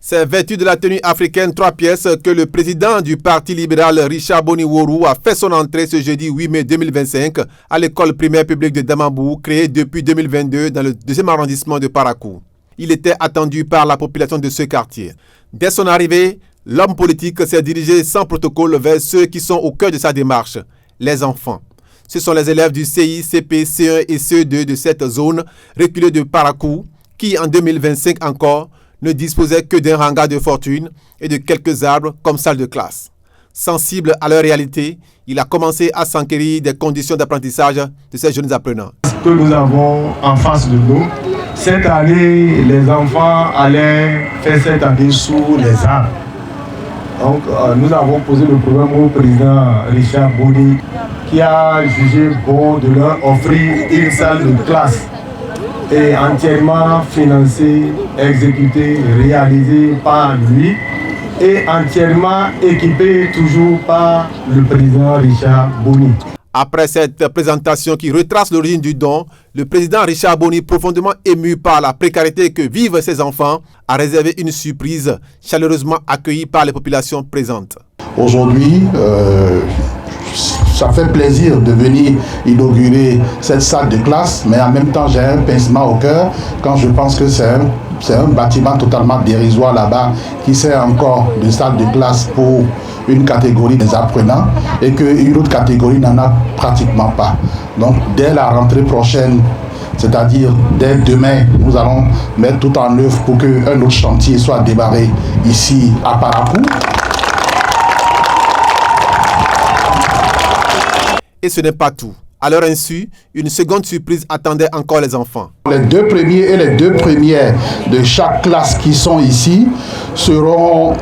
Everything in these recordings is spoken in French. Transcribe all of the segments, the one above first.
C'est vêtu de la tenue africaine 3 pièces que le président du Parti libéral Richard Boni-Worou a fait son entrée ce jeudi 8 mai 2025 à l'école primaire publique de Damambou, créée depuis 2022 dans le 2e arrondissement de Parakou. Il était attendu par la population de ce quartier. Dès son arrivée, l'homme politique s'est dirigé sans protocole vers ceux qui sont au cœur de sa démarche, les enfants. Ce sont les élèves du CI, CP, C1 et CE2 de cette zone reculée de Parakou qui, en 2025 encore, ne disposaient que d'un hangar de fortune et de quelques arbres comme salle de classe. Sensible à leur réalité, il a commencé à s'enquérir des conditions d'apprentissage de ces jeunes apprenants. Ce que nous avons en face de nous, cette année, les enfants allaient faire cette année sous les arbres. Donc, nous avons posé le problème au président Richard Boni qui a jugé bon de leur offrir une salle de classe et entièrement financée, exécutée, réalisée par lui et entièrement équipée toujours par le président Richard Boni. Après cette présentation qui retrace l'origine du don, le président Richard Boni, profondément ému par la précarité que vivent ses enfants, a réservé une surprise chaleureusement accueillie par les populations présentes. Aujourd'hui, ça fait plaisir de venir inaugurer cette salle de classe, mais en même temps j'ai un pincement au cœur quand je pense que c'est un bâtiment totalement dérisoire là-bas qui sert encore de salle de classe pour une catégorie des apprenants et qu'une autre catégorie n'en a pratiquement pas. Donc dès la rentrée prochaine, c'est-à-dire dès demain, nous allons mettre tout en œuvre pour qu'un autre chantier soit démarré ici à Parakou. Et ce n'est pas tout. À leur insu, une seconde surprise attendait encore les enfants. Les 2 premiers et les 2 premières de chaque classe qui sont ici seront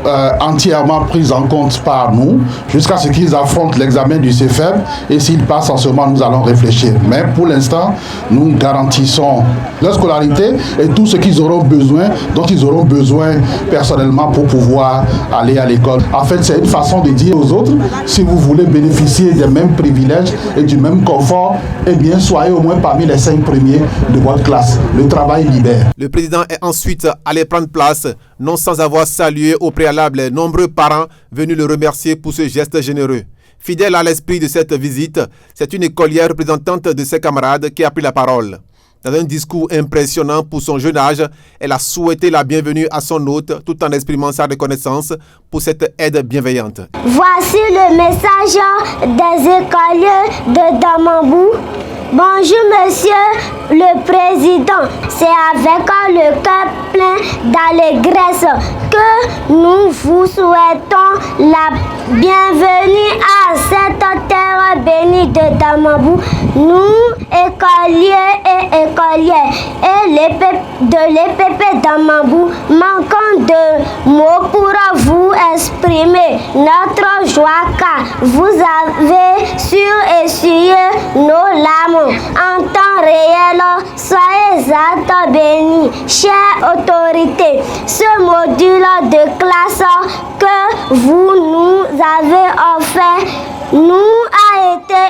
entièrement pris en compte par nous jusqu'à ce qu'ils affrontent l'examen du CFEB et s'ils passent en ce moment, nous allons réfléchir. Mais pour l'instant, nous garantissons leur scolarité et tout ce qu'ils auront besoin, dont ils auront besoin personnellement pour pouvoir aller à l'école. En fait, c'est une façon de dire aux autres, si vous voulez bénéficier des mêmes privilèges et du même confort, eh bien, soyez au moins parmi les 5 premiers de votre classe. Le travail libère. Le président est ensuite allé prendre place, non sans avoir salué au préalable les nombreux parents venus le remercier pour ce geste généreux. Fidèle à l'esprit de cette visite, c'est une écolière représentante de ses camarades qui a pris la parole. Dans un discours impressionnant pour son jeune âge, elle a souhaité la bienvenue à son hôte tout en exprimant sa reconnaissance pour cette aide bienveillante. Voici le message des écoliers de Damambou. Bonjour Monsieur le Président, c'est avec le cœur plein d'allégresse que nous vous souhaitons la bienvenue à cette terre bénie de Damambou. Nous, écoliers et écolières et de l'EPP Damambou, manquons de mots pour vous exprimer notre joie car vous avez essuyé nos larmes. En temps réel, soyez bénis, chère autorité. Ce module de classe que vous nous avez offert nous a été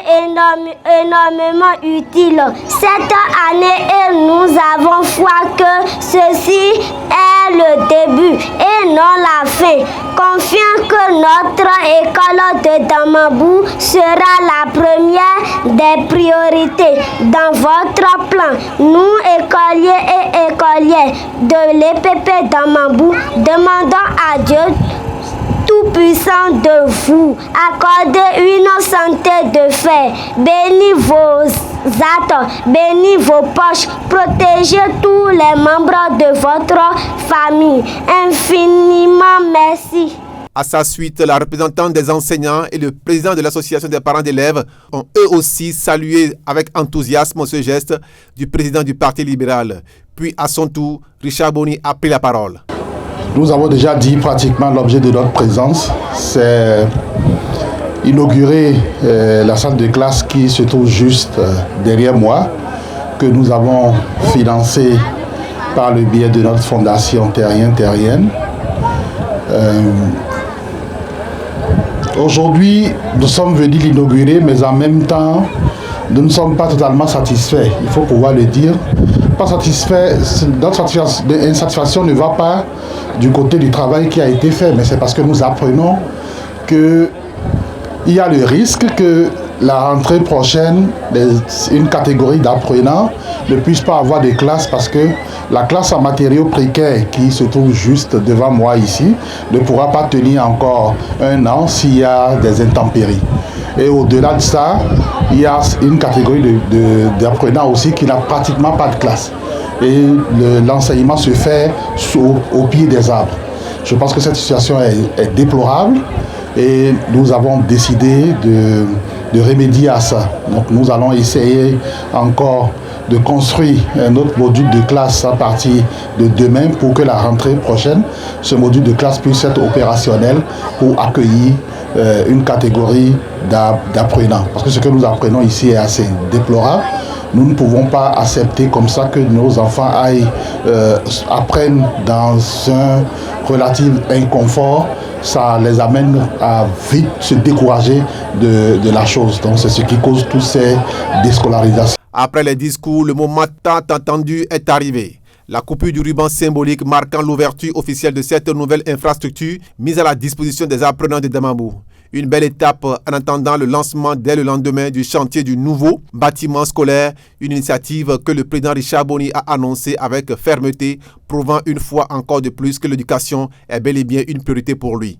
énormément utile cette année et nous avons foi que ceci est le début et non la fin. Confiant que notre école de Damambou sera la première des priorités dans votre plan. Nous, écoliers et écolières de l'EPP Damambou, demandons à Dieu tout-puissant de vous accorder une santé de fer. Bénis vos actes, bénis vos poches, protégez tous les membres de votre famille. Infiniment merci. À sa suite, la représentante des enseignants et le président de l'association des parents d'élèves ont eux aussi salué avec enthousiasme ce geste du président du Parti libéral. Puis à son tour, Richard Boni a pris la parole. Nous avons déjà dit pratiquement l'objet de notre présence, c'est inaugurer la salle de classe qui se trouve juste derrière moi, que nous avons financée par le biais de notre fondation Terrienne. Aujourd'hui, nous sommes venus l'inaugurer, mais en même temps, nous ne sommes pas totalement satisfaits, il faut pouvoir le dire, pas satisfait, notre insatisfaction ne va pas du côté du travail qui a été fait, mais c'est parce que nous apprenons qu'il y a le risque que la rentrée prochaine, une catégorie d'apprenants ne puisse pas avoir de classe parce que la classe en matériaux précaires qui se trouve juste devant moi ici ne pourra pas tenir encore un an s'il y a des intempéries. Et au-delà de ça, il y a une catégorie d'apprenants aussi qui n'a pratiquement pas de classe. Et l'enseignement se fait au pied des arbres. Je pense que cette situation est déplorable et nous avons décidé de remédier à ça. Donc nous allons essayer encore de construire un autre module de classe à partir de demain pour que la rentrée prochaine, ce module de classe puisse être opérationnel pour accueillir une catégorie d'apprenants. Parce que ce que nous apprenons ici est assez déplorable. Nous ne pouvons pas accepter comme ça que nos enfants apprennent dans un relatif inconfort. Ça les amène à vite se décourager de la chose. Donc c'est ce qui cause toutes ces déscolarisations. Après les discours, le moment tant attendu est arrivé. La coupure du ruban symbolique marquant l'ouverture officielle de cette nouvelle infrastructure mise à la disposition des apprenants de Damambou. Une belle étape en attendant le lancement dès le lendemain du chantier du nouveau bâtiment scolaire, une initiative que le président Richard Boni a annoncée avec fermeté, prouvant une fois encore de plus que l'éducation est bel et bien une priorité pour lui.